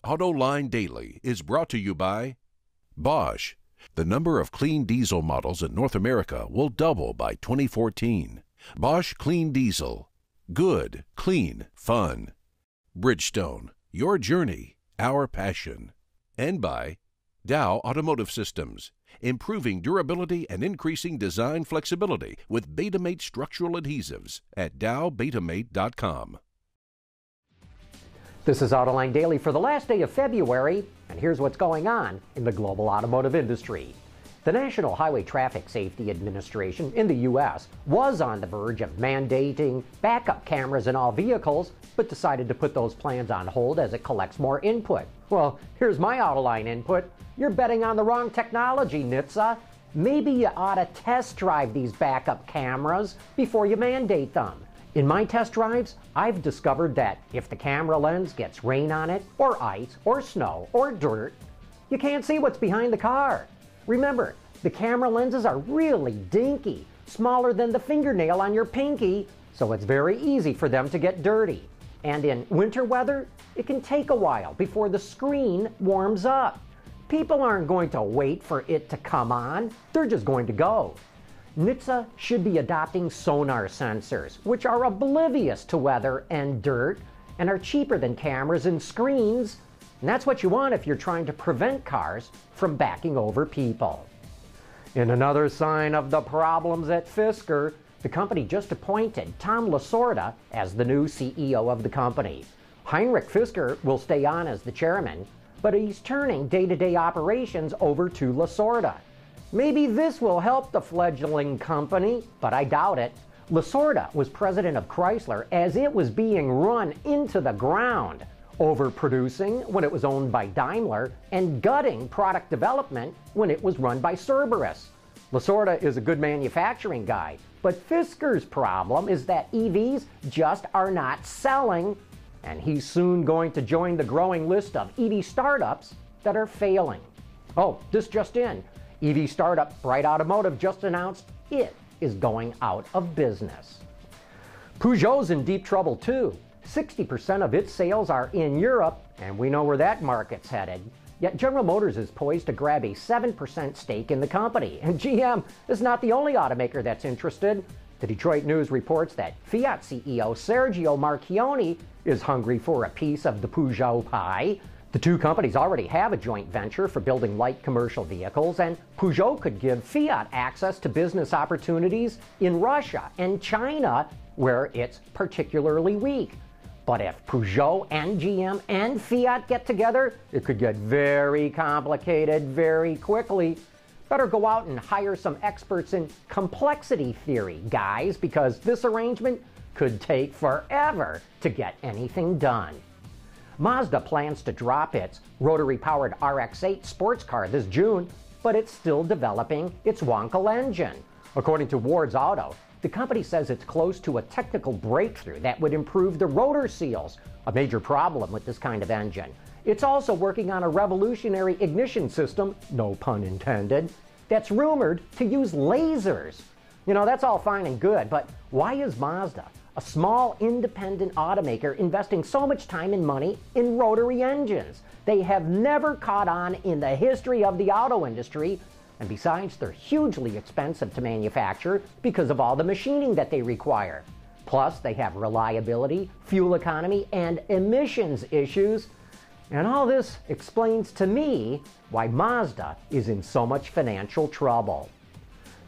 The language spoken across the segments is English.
Autoline Daily is brought to you by Bosch. The number of clean diesel models in North America will double by 2014. Bosch Clean Diesel. Good, clean, fun. Bridgestone. Your journey, our passion. And by Dow Automotive Systems. Improving durability and increasing design flexibility with Betamate structural adhesives at dowbetamate.com. This is Autoline Daily for the last day of February, and here's what's going on in the global automotive industry. The National Highway Traffic Safety Administration in the U.S. was on the verge of mandating backup cameras in all vehicles, but decided to put those plans on hold as it collects more input. Well, here's my Autoline input. You're betting on the wrong technology, NHTSA. Maybe you ought to test drive these backup cameras before you mandate them. In my test drives, I've discovered that if the camera lens gets rain on it, or ice, or snow, or dirt, you can't see what's behind the car. Remember, the camera lenses are really dinky, smaller than the fingernail on your pinky, so it's very easy for them to get dirty. And in winter weather, it can take a while before the screen warms up. People aren't going to wait for it to come on, they're just going to go. NHTSA should be adopting sonar sensors, which are oblivious to weather and dirt, and are cheaper than cameras and screens. And that's what you want if you're trying to prevent cars from backing over people. In another sign of the problems at Fisker, the company just appointed Tom LaSorda as the new CEO of the company. Heinrich Fisker will stay on as the chairman, but he's turning day-to-day operations over to LaSorda. Maybe this will help the fledgling company, but I doubt it. LaSorda was president of Chrysler as it was being run into the ground, overproducing when it was owned by Daimler, and gutting product development when it was run by Cerberus. LaSorda is a good manufacturing guy, but Fisker's problem is that EVs just are not selling, and he's soon going to join the growing list of EV startups that are failing. Oh, this just in. EV startup Bright Automotive just announced it is going out of business. Peugeot's in deep trouble too. 60% of its sales are in Europe, and we know where that market's headed. Yet General Motors is poised to grab a 7% stake in the company, and GM is not the only automaker that's interested. The Detroit News reports that Fiat CEO Sergio Marchionne is hungry for a piece of the Peugeot pie. The two companies already have a joint venture for building light commercial vehicles, and Peugeot could give Fiat access to business opportunities in Russia and China, where it's particularly weak. But if Peugeot and GM and Fiat get together, it could get very complicated very quickly. Better go out and hire some experts in complexity theory, guys, because this arrangement could take forever to get anything done. Mazda plans to drop its rotary-powered RX-8 sports car this June, but it's still developing its Wankel engine. According to Ward's Auto, the company says it's close to a technical breakthrough that would improve the rotor seals, a major problem with this kind of engine. It's also working on a revolutionary ignition system, no pun intended, that's rumored to use lasers. You know, that's all fine and good, but why is Mazda, a small independent automaker, investing so much time and money in rotary engines? They have never caught on in the history of the auto industry, and besides, they're hugely expensive to manufacture because of all the machining that they require. Plus, they have reliability, fuel economy, and emissions issues. And all this explains to me why Mazda is in so much financial trouble.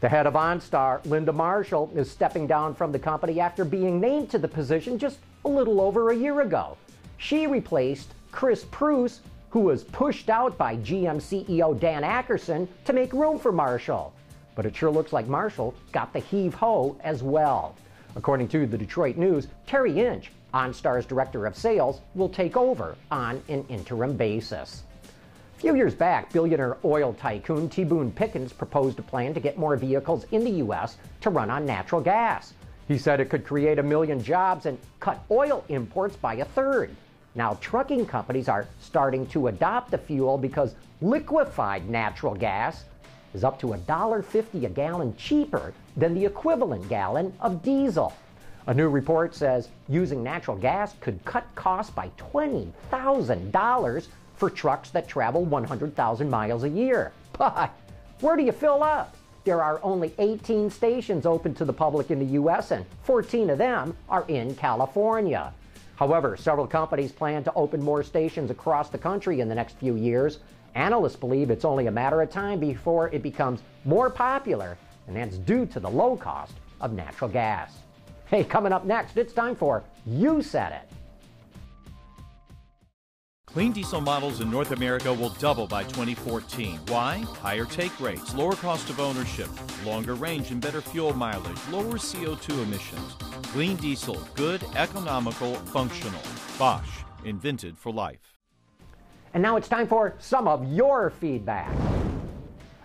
The head of OnStar, Linda Marshall, is stepping down from the company after being named to the position just a little over a year ago. She replaced Chris Preuss, who was pushed out by GM CEO Dan Ackerson to make room for Marshall. But it sure looks like Marshall got the heave-ho as well. According to the Detroit News, Terry Inch, OnStar's director of sales, will take over on an interim basis. A few years back, billionaire oil tycoon T. Boone Pickens proposed a plan to get more vehicles in the U.S. to run on natural gas. He said it could create 1 million jobs and cut oil imports by a third. Now, trucking companies are starting to adopt the fuel because liquefied natural gas is up to $1.50 a gallon cheaper than the equivalent gallon of diesel. A new report says using natural gas could cut costs by $20,000 for trucks that travel 100,000 miles a year. But where do you fill up? There are only 18 stations open to the public in the U.S., and 14 of them are in California. However, several companies plan to open more stations across the country in the next few years. Analysts believe it's only a matter of time before it becomes more popular, and that's due to the low cost of natural gas. Hey, coming up next, it's time for You Said It. Clean diesel models in North America will double by 2014. Why? Higher take rates, lower cost of ownership, longer range and better fuel mileage, lower CO2 emissions. Clean diesel, good, economical, functional. Bosch, invented for life. And now it's time for some of your feedback.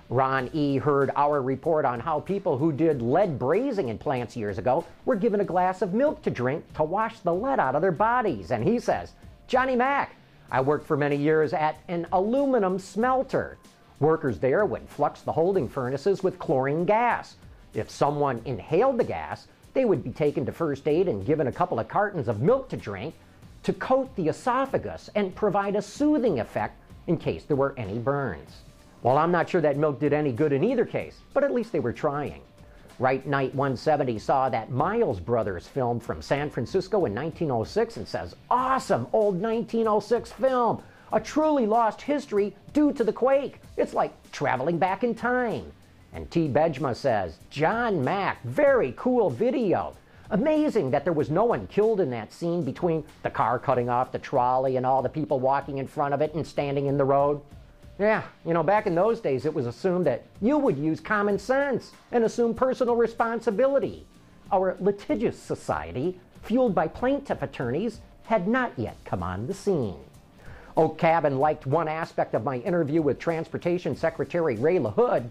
Ron E. heard our report on how people who did lead brazing in plants years ago were given a glass of milk to drink to wash the lead out of their bodies. And he says, Johnny Mac, I worked for many years at an aluminum smelter. Workers there would flux the holding furnaces with chlorine gas. If someone inhaled the gas, they would be taken to first aid and given a couple of cartons of milk to drink to coat the esophagus and provide a soothing effect in case there were any burns. Well, I'm not sure that milk did any good in either case, but at least they were trying. Right Knight 170 saw that Miles Brothers film from San Francisco in 1906 and says, awesome old 1906 film, a truly lost history due to the quake. It's like traveling back in time. And T. Bejma says, John Mack, very cool video. Amazing that there was no one killed in that scene between the car cutting off the trolley and all the people walking in front of it and standing in the road. Yeah, back in those days it was assumed that you would use common sense and assume personal responsibility. Our litigious society, fueled by plaintiff attorneys, had not yet come on the scene. Oak Cabin liked one aspect of my interview with Transportation Secretary Ray LaHood.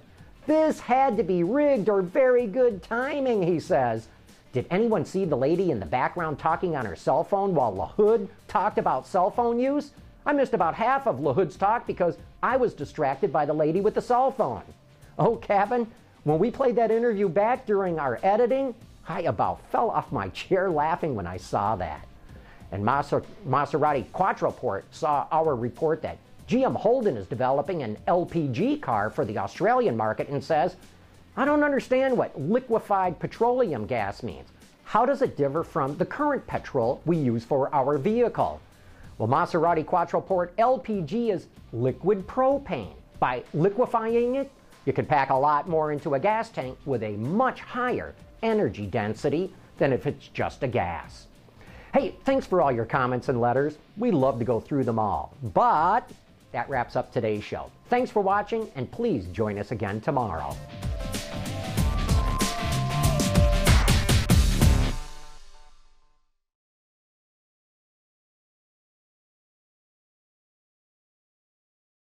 This had to be rigged or very good timing, he says. Did anyone see the lady in the background talking on her cell phone while LaHood talked about cell phone use? I missed about half of LaHood's talk because I was distracted by the lady with the cell phone. Oh, Cabin, when we played that interview back during our editing, I about fell off my chair laughing when I saw that. And Maserati Quattraport saw our report that GM Holden is developing an LPG car for the Australian market and says, I don't understand what liquefied petroleum gas means. How does it differ from the current petrol we use for our vehicle? Well, Maserati Quattraport LPG is liquid propane. By liquefying it, you can pack a lot more into a gas tank with a much higher energy density than if it's just a gas. Hey, thanks for all your comments and letters. We love to go through them all. But that wraps up today's show. Thanks for watching, and please join us again tomorrow.